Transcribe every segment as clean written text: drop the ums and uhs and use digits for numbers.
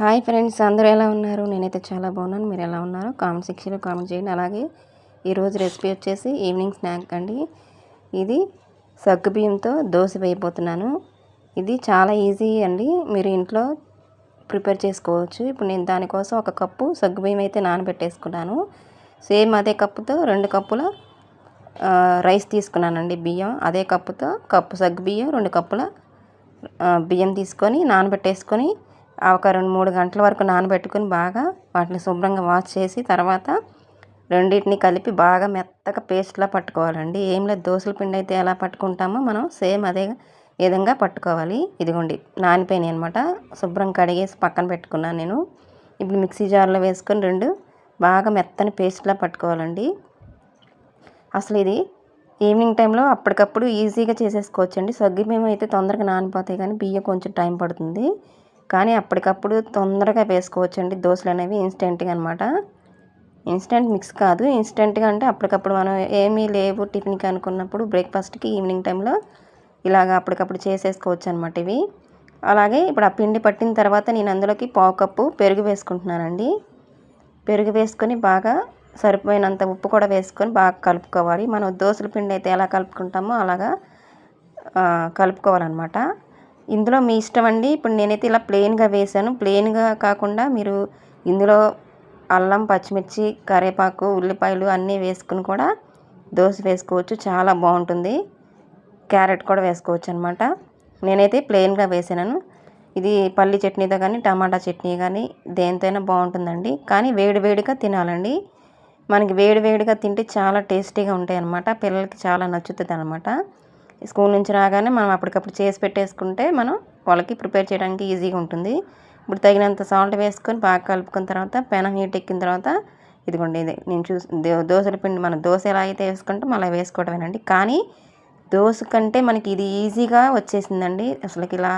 Hi friends, అందరూ ఎలా ఉన్నారు? నేనైతే చాలా బాగున్నాను. మీరు ఎలా ఉన్నారు? కామెంట్ సెక్షన్లో కామెంట్ చేయండి. అలాగే ఈరోజు రెసిపీ వచ్చేసి ఈవినింగ్ స్నాక్ అండి. ఇది సగ్గుబియ్యంతో దోశ వేయబోతున్నాను. ఇది చాలా ఈజీ అండి, మీరు ఇంట్లో ప్రిపేర్ చేసుకోవచ్చు. ఇప్పుడు నేను దానికోసం ఒక కప్పు సగ్గుబియ్యం అయితే నానబెట్టేసుకున్నాను. సేమ్ అదే కప్పుతో 2 కప్పుల రైస్ తీసుకున్నానండి. బియ్యం అదే కప్పుతో కప్పు సగ్గుబియ్యం 2 కప్పుల బియ్యం తీసుకొని నానబెట్టేసుకొని ఒక 2-3 గంటల వరకు నానబెట్టుకొని బాగా వాటిని శుభ్రంగా వాష్ చేసి తర్వాత రెండింటిని కలిపి బాగా మెత్తగా పేస్ట్లా పట్టుకోవాలండి. ఏం లేదు, దోసల పిండి అయితే ఎలా పట్టుకుంటామో మనం సేమ్ అదే విధంగా పట్టుకోవాలి. ఇదిగోండి నానిపోయినాయి అనమాట. శుభ్రం కడిగేసి పక్కన పెట్టుకున్నాను నేను. ఇప్పుడు మిక్సీ జార్లో వేసుకొని 2 బాగా మెత్తని పేస్ట్లా పట్టుకోవాలండి. అసలు ఇది ఈవినింగ్ టైంలో అప్పటికప్పుడు ఈజీగా చేసేసుకోవచ్చండి. సగ్గుబియ్యం అయితే తొందరగా నానిపోతాయి, కానీ బియ్యం కొంచెం టైం పడుతుంది. కానీ అప్పటికప్పుడు తొందరగా వేసుకోవచ్చండి దోశలు అనేవి ఇన్స్టెంట్గా అనమాట. ఇన్స్టెంట్ మిక్స్ కాదు, ఇన్స్టెంట్గా అంటే అప్పటికప్పుడు మనం ఏమీ లేవు టిఫిన్కి అనుకున్నప్పుడు బ్రేక్ఫాస్ట్కి ఈవినింగ్ టైంలో ఇలాగ అప్పటికప్పుడు చేసేసుకోవచ్చు అనమాట ఇవి. అలాగే ఇప్పుడు ఆ పిండి పట్టిన తర్వాత నేను అందులోకి 1/2 కప్పు పెరుగు వేసుకుంటున్నానండి. పెరుగు వేసుకొని బాగా సరిపోయినంత ఉప్పు కూడా వేసుకొని బాగా కలుపుకోవాలి. మనం దోశల పిండి అయితే ఎలా కలుపుకుంటామో అలాగా కలుపుకోవాలన్నమాట. ఇందులో మీ ఇష్టం అండి. ఇప్పుడు నేనైతే ఇలా ప్లెయిన్గా వేసాను. ప్లెయిన్గా కాకుండా మీరు ఇందులో అల్లం, పచ్చిమిర్చి, కరివేపాకు, ఉల్లిపాయలు అన్నీ వేసుకుని కూడా దోశ వేసుకోవచ్చు, చాలా బాగుంటుంది. క్యారెట్ కూడా వేసుకోవచ్చు అనమాట. నేనైతే ప్లెయిన్గా వేసాను. ఇది పల్లి చట్నీతో కానీ టమాటా చట్నీ కానీ దేనితోనైనా బాగుంటుందండి. కానీ వేడివేడిగా తినాలండి. మనకి వేడివేడిగా తింటే చాలా టేస్టీగా ఉంటాయి అన్నమాట. పిల్లలకి చాలా నచ్చుతుంది అనమాట. స్కూల్ నుంచి రాగానే మనం అప్పటికప్పుడు చేసి పెట్టేసుకుంటే మనం వాళ్ళకి ప్రిపేర్ చేయడానికి ఈజీగా ఉంటుంది. ఇప్పుడు తగినంత సాల్ట్ వేసుకొని బాగా కలుపుకున్న తర్వాత పెనం హీట్ ఎక్కిన తర్వాత ఇదిగోండి, ఇది నేను దోశల పిండి మనం దోశ ఎలా అయితే వేసుకుంటాం అలా వేసుకోవడమేనండి. కానీ దోశ కంటే మనకి ఇది ఈజీగా వచ్చేసిందండి. అసలుకి ఇలా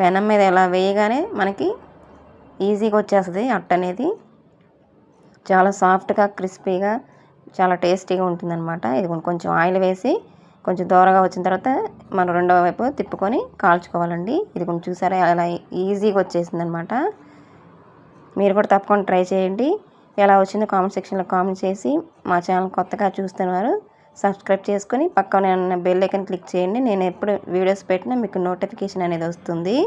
పెనం మీద ఎలా వేయగానే మనకి ఈజీగా వచ్చేస్తుంది అట్ట అనేది. చాలా సాఫ్ట్గా, క్రిస్పీగా, చాలా టేస్టీగా ఉంటుందన్నమాట. ఇది కొంచెం ఆయిల్ వేసి కొంచెం దూరగా వచ్చిన తర్వాత మనం రెండవ వైపు తిప్పుకొని కాల్చుకోవాలండి. ఇది కొంచెం చూసారా అలా ఈజీగా వచ్చేసిందనమాట. మీరు కూడా తప్పకుండా ట్రై చేయండి. ఎలా వచ్చిందో కామెంట్ సెక్షన్లో కామెంట్ చేసి మా ఛానల్ కొత్తగా చూస్తున్నారు సబ్స్క్రైబ్ చేసుకొని పక్కనే ఉన్న బెల్ ఐకాన్ క్లిక్ చేయండి. నేను ఎప్పుడు వీడియోస్ పెట్టినా మీకు నోటిఫికేషన్ అనేది వస్తుంది.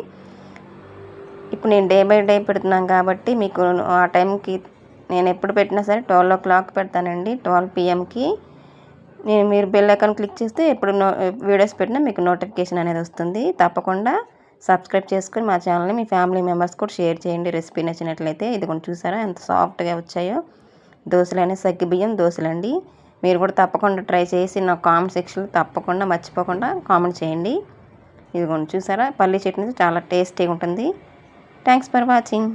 ఇప్పుడు నేను డే బై డే పెడుతున్నాను కాబట్టి మీకు ఆ టైంకి నేను ఎప్పుడు పెట్టినా సరే 12 o'clock పెడతానండి, 12 PMకి. మీరు బెల్ ఐకాన్ క్లిక్ చేస్తే ఎప్పుడు వీడియోస్ పెట్టినా మీకు నోటిఫికేషన్ అనేది వస్తుంది. తప్పకుండా సబ్స్క్రైబ్ చేసుకొని మా ఛానల్ని మీ ఫ్యామిలీ మెంబర్స్ కూడా షేర్ చేయండి రెసిపీ నచ్చినట్లయితే. ఇది కొంచెం చూసారా ఎంత సాఫ్ట్గా వచ్చాయో దోశలు అనేవి, సగ్గుబియ్యం దోశలండి. మీరు కూడా తప్పకుండా ట్రై చేసి నా కామెంట్ సెక్షన్లో తప్పకుండా మర్చిపోకుండా కామెంట్ చేయండి. ఇది కొంచెం చూసారా పల్లి చట్నీ చాలా టేస్టీగా ఉంటుంది. Thanks for watching.